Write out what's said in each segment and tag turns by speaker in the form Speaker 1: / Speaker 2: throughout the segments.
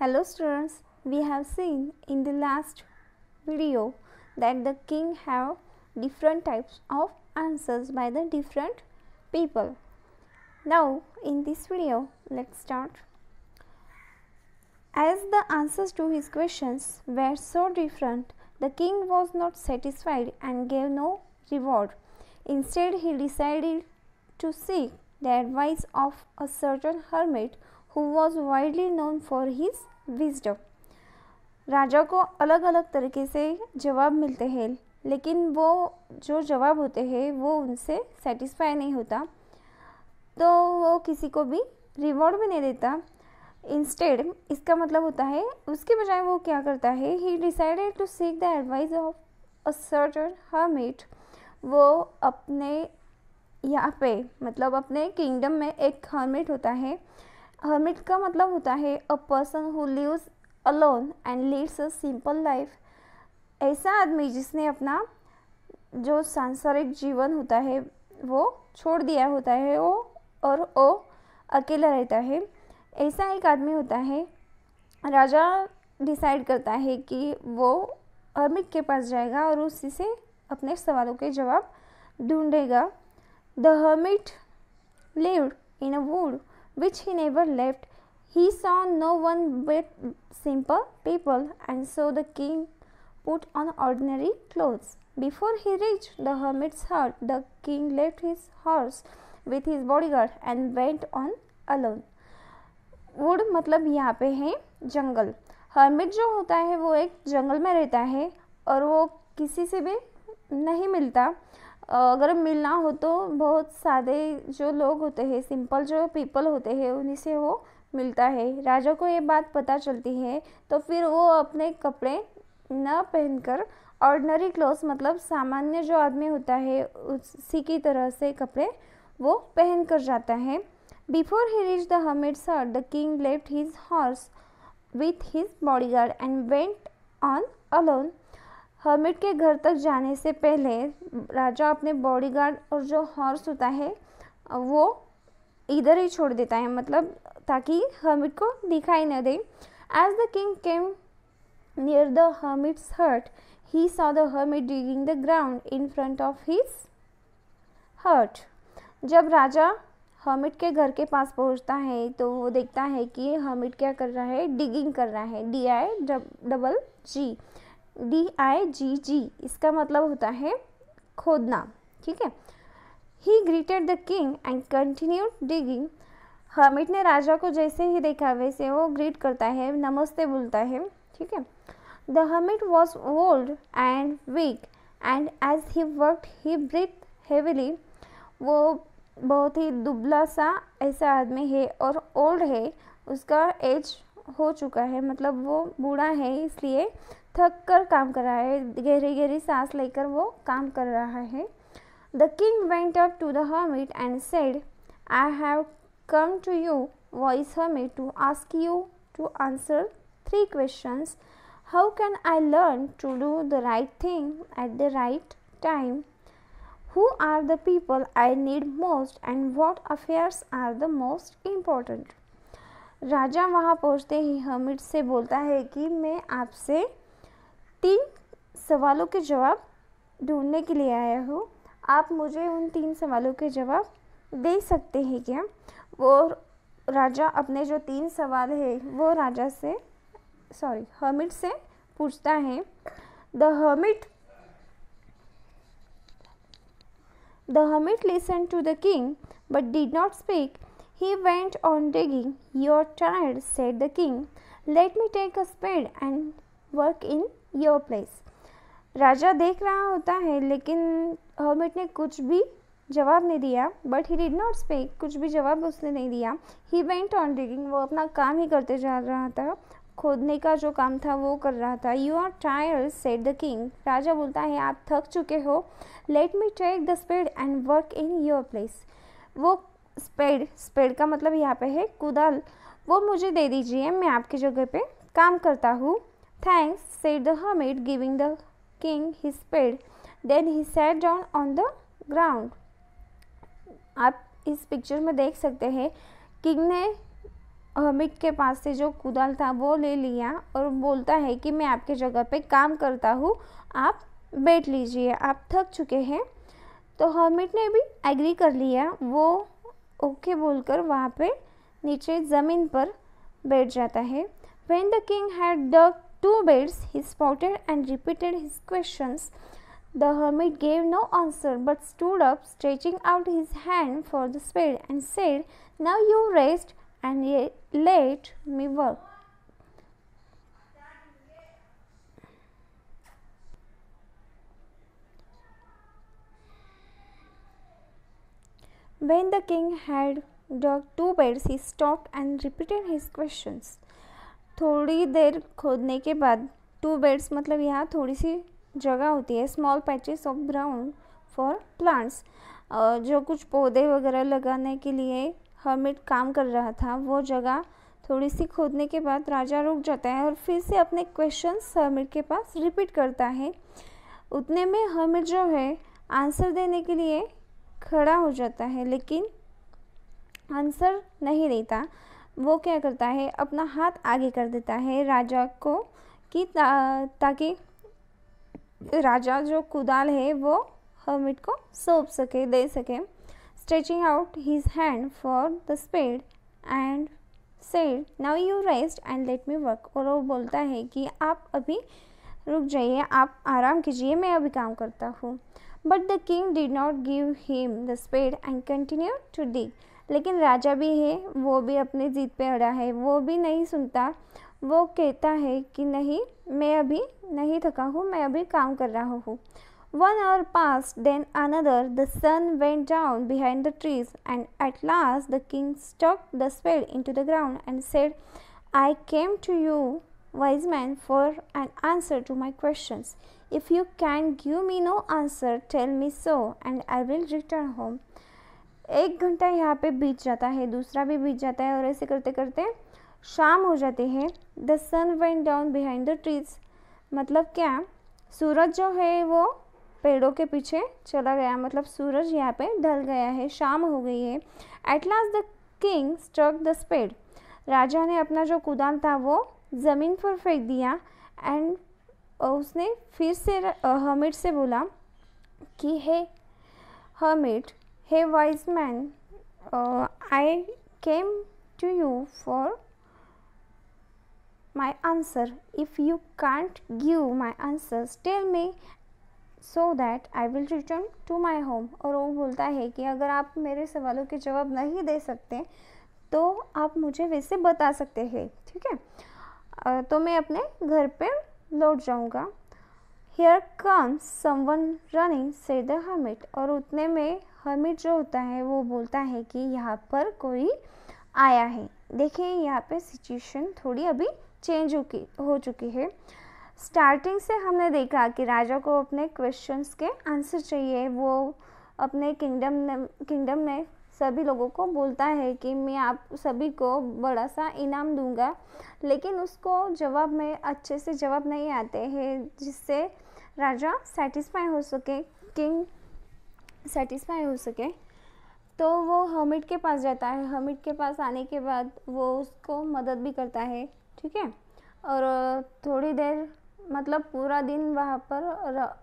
Speaker 1: Hello students, we have seen in the last video that the king have different types of answers by the different people. Now in this video, let's start. As the answers to his questions were so different, the king was not satisfied and gave no reward. Instead, he decided to seek the advice of a certain hermit who was widely known for his wisdom. राजा को अलग अलग तरीके से जवाब मिलते हैं, लेकिन वो जो जवाब होते हैं वो उनसे सेटिस्फाई नहीं होता, तो वो किसी को भी रिवॉर्ड भी नहीं देता। इंस्टेड इसका मतलब होता है उसके बजाय वो क्या करता है, he decided to seek the advice of a certain hermit. वो अपने यहाँ पे मतलब अपने किंगडम में एक हर्मिट होता है। हर्मिट का मतलब होता है a person who lives alone and leads a simple life. ऐसा आदमी जिसने अपना जो सांसारिक जीवन होता है वो छोड़ दिया होता है और वो अकेला रहता है, ऐसा एक आदमी होता है। राजा डिसाइड करता है कि वो हर्मिट के पास जाएगा और उसी से अपने सवालों के जवाब ढूंढेगा। The hermit lived in a wood which he never left. He saw no one but simple people, and so the king put on ordinary clothes. Before he reached the hermit's hut, the king left his horse with his bodyguard and went on alone. Would मतलब यहाँ पे है जंगल। Hermit जो होता है वो एक जंगल में रहता है और वो किसी से भी नहीं मिलता। अगर मिलना हो तो बहुत सादे जो लोग होते हैं, सिंपल जो पीपल होते हैं, उन्हीं से वो मिलता है। राजा को ये बात पता चलती है तो फिर वो अपने कपड़े न पहनकर ऑर्डिनरी क्लोथ्स मतलब सामान्य जो आदमी होता है उसी की तरह से कपड़े वो पहन कर जाता है। Before he reach the hermit's hut, the king left his horse with his bodyguard and went on alone. Hermit के घर तक जाने से पहले राजा अपने बॉडीगार्ड और जो हॉर्स होता है वो इधर ही छोड़ देता है, मतलब ताकि हर्मिट को दिखाई न दे। As the king came near the hermit's hut, he saw the hermit digging the ground in front of his hut. जब राजा हर्मिट के घर के पास पहुंचता है तो वो देखता है कि हर्मिट क्या कर रहा है, डिगिंग कर रहा है। DIGG इसका मतलब होता है खोदना, ठीक है। ही greeted the king and continued digging. Hermit ने राजा को जैसे ही देखा वैसे वो ग्रीट करता है, नमस्ते बोलता है, ठीक है। The hermit was old and weak and as he worked he breathe heavily. वो बहुत ही दुबला सा ऐसा आदमी है और ओल्ड है, उसका एज हो चुका है, मतलब वो बूढ़ा है, इसलिए थक कर काम कर रहा है, गहरी गहरी सांस लेकर वो काम कर रहा है। The king went up to the hermit and said, I have come to you wise hermit to ask you to answer 3 questions. How can I learn to do the right thing at the right time? Who are the people I need most and what affairs are the most important? राजा वहाँ पहुँचते ही hermit से बोलता है कि मैं आपसे 3 सवालों के जवाब ढूंढने के लिए आया हूँ, आप मुझे उन 3 सवालों के जवाब दे सकते हैं क्या? वो राजा अपने जो 3 सवाल है वो हर्मिट से पूछता है। The hermit listened to the king but did not speak. He went on digging. You are tired, said the king. Let me take a spade and work in your place. राजा देख रहा होता है लेकिन hermit ने कुछ भी जवाब नहीं दिया। But he did not speak, कुछ भी जवाब उसने नहीं दिया। ही वेंट ऑन डिगिंग, वो अपना काम ही करते जा रहा था, खोदने का जो काम था वो कर रहा था। You are tired, said the king. राजा बोलता है आप थक चुके हो। Let me take the spade and work in your place. वो स्पेड का मतलब यहाँ पे है कुदाल, वो मुझे दे दीजिए, मैं आपकी जगह पे काम करता हूँ। Thanks, said the hermit giving the king his spade. Then he sat down on the ground. आप इस पिक्चर में देख सकते हैं किंग ने हर्मिट के पास से जो कुदाल था वो ले लिया और बोलता है कि मैं आपके जगह पे काम करता हूँ, आप बैठ लीजिए, आप थक चुके हैं। तो हर्मिट ने भी एग्री कर लिया, वो ओके बोलकर वहाँ पे नीचे ज़मीन पर बैठ जाता है। When the king had dug 2 beds, he spouted and repeated his questions. The hermit gave no answer but stood up, stretching out his hand for the spade, and said, "Now you rest and let me work." When the king had dug 2 beds, he stopped and repeated his questions. थोड़ी देर खोदने के बाद 2 beds मतलब यहाँ थोड़ी सी जगह होती है, small patches of ground for plants, जो कुछ पौधे वगैरह लगाने के लिए हर्मिट काम कर रहा था, वो जगह थोड़ी सी खोदने के बाद राजा रुक जाता है और फिर से अपने क्वेश्चंस हर्मिट के पास रिपीट करता है। उतने में हर्मिट जो है आंसर देने के लिए खड़ा हो जाता है, लेकिन आंसर नहीं देता। वो क्या करता है, अपना हाथ आगे कर देता है राजा को कि ताकि राजा जो कुदाल है वो हर्मिट को सौंप सके, दे सके। Stretching out his hand for the spade and said, now you rest and let me work. और वो बोलता है कि आप अभी रुक जाइए, आप आराम कीजिए, मैं अभी काम करता हूँ। But the king did not give him the spade and continue to dig. लेकिन राजा भी है, वो भी अपनी जीत पे अड़ा है, वो भी नहीं सुनता। वो कहता है कि नहीं, मैं अभी नहीं थका हूँ, मैं अभी काम कर रहा हूँ। 1 hour passed, then another. The sun went down behind the trees, and at last the king stuck the spade into the ground and said, "I came to you, wise man, for an answer to my questions. If you can give me no answer, tell me so, and I will return home." 1 घंटा यहाँ पे बीत जाता है, दूसरा भी बीत जाता है, और ऐसे करते करते शाम हो जाती है। The sun went down behind the trees, मतलब क्या, सूरज जो है वो पेड़ों के पीछे चला गया, मतलब सूरज यहाँ पे ढल गया है, शाम हो गई है। At last the king struck the spade, राजा ने अपना जो कुदाल था वो ज़मीन पर फेंक दिया। एंड उसने फिर से हर्मिट से बोला कि हे हर्मिट, हे wise man, I came to you for my answer. If you can't give my answers, tell me so that I will return to my home. और वो बोलता है कि अगर आप मेरे सवालों के जवाब नहीं दे सकते तो आप मुझे वैसे बता सकते हैं, ठीक है, तो मैं अपने घर पे लौट जाऊंगा। Here comes someone running, said the hermit. और उतने में hermit जो होता है वो बोलता है कि यहाँ पर कोई आया है। देखिए यहाँ पे सिचुएशन थोड़ी अभी चेंज हो चुकी है। स्टार्टिंग से हमने देखा कि राजा को अपने क्वेश्चंस के आंसर चाहिए। वो अपने किंगडम में सभी लोगों को बोलता है कि मैं आप सभी को बड़ा सा इनाम दूंगा, लेकिन उसको जवाब में अच्छे से जवाब नहीं आते हैं जिससे राजा सेटिस्फाई हो सके, किंग सेटिस्फाई हो सके। तो वो हर्मिट के पास जाता है। हर्मिट के पास आने के बाद वो उसको मदद भी करता है, ठीक है, और थोड़ी देर मतलब पूरा दिन वहाँ पर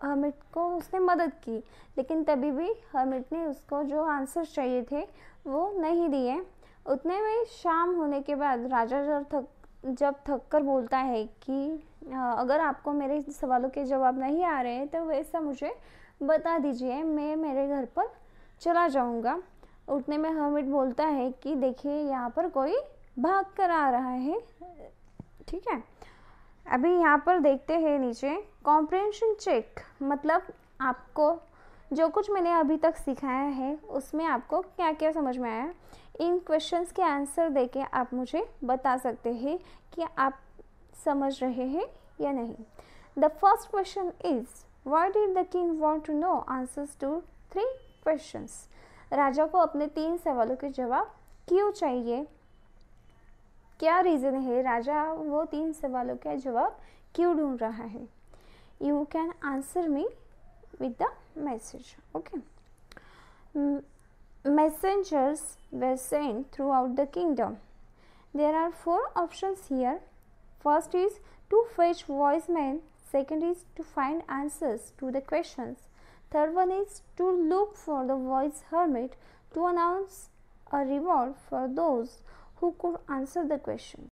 Speaker 1: हर्मिट को उसने मदद की, लेकिन तभी भी हर्मिट ने उसको जो आंसर चाहिए थे वो नहीं दिए। उतने में शाम होने के बाद राजा जब थक कर बोलता है कि अगर आपको मेरे सवालों के जवाब नहीं आ रहे हैं तो वैसा मुझे बता दीजिए, मैं मेरे घर पर चला जाऊँगा। उतने में हर्मिट बोलता है कि देखिए यहाँ पर कोई भाग कर आ रहा है, ठीक है। अभी यहाँ पर देखते हैं नीचे कॉम्प्रिहेंशन चेक, मतलब आपको जो कुछ मैंने अभी तक सिखाया है उसमें आपको क्या क्या समझ में आया, इन क्वेश्चंस के आंसर देके आप मुझे बता सकते हैं कि आप समझ रहे हैं या नहीं। The first question is, why did the king want to know answers to 3 questions. राजा को अपने 3 सवालों के जवाब क्यों चाहिए, क्या रीज़न है, राजा वो 3 सवालों का जवाब क्यों ढूंढ रहा है। You can answer me with the message, okay. Messengers were sent throughout the kingdom. There are 4 options here. First is to fetch wise men. Second is to find answers to the questions. Third one is to look for the wise hermit to announce a reward for those who could answer the question.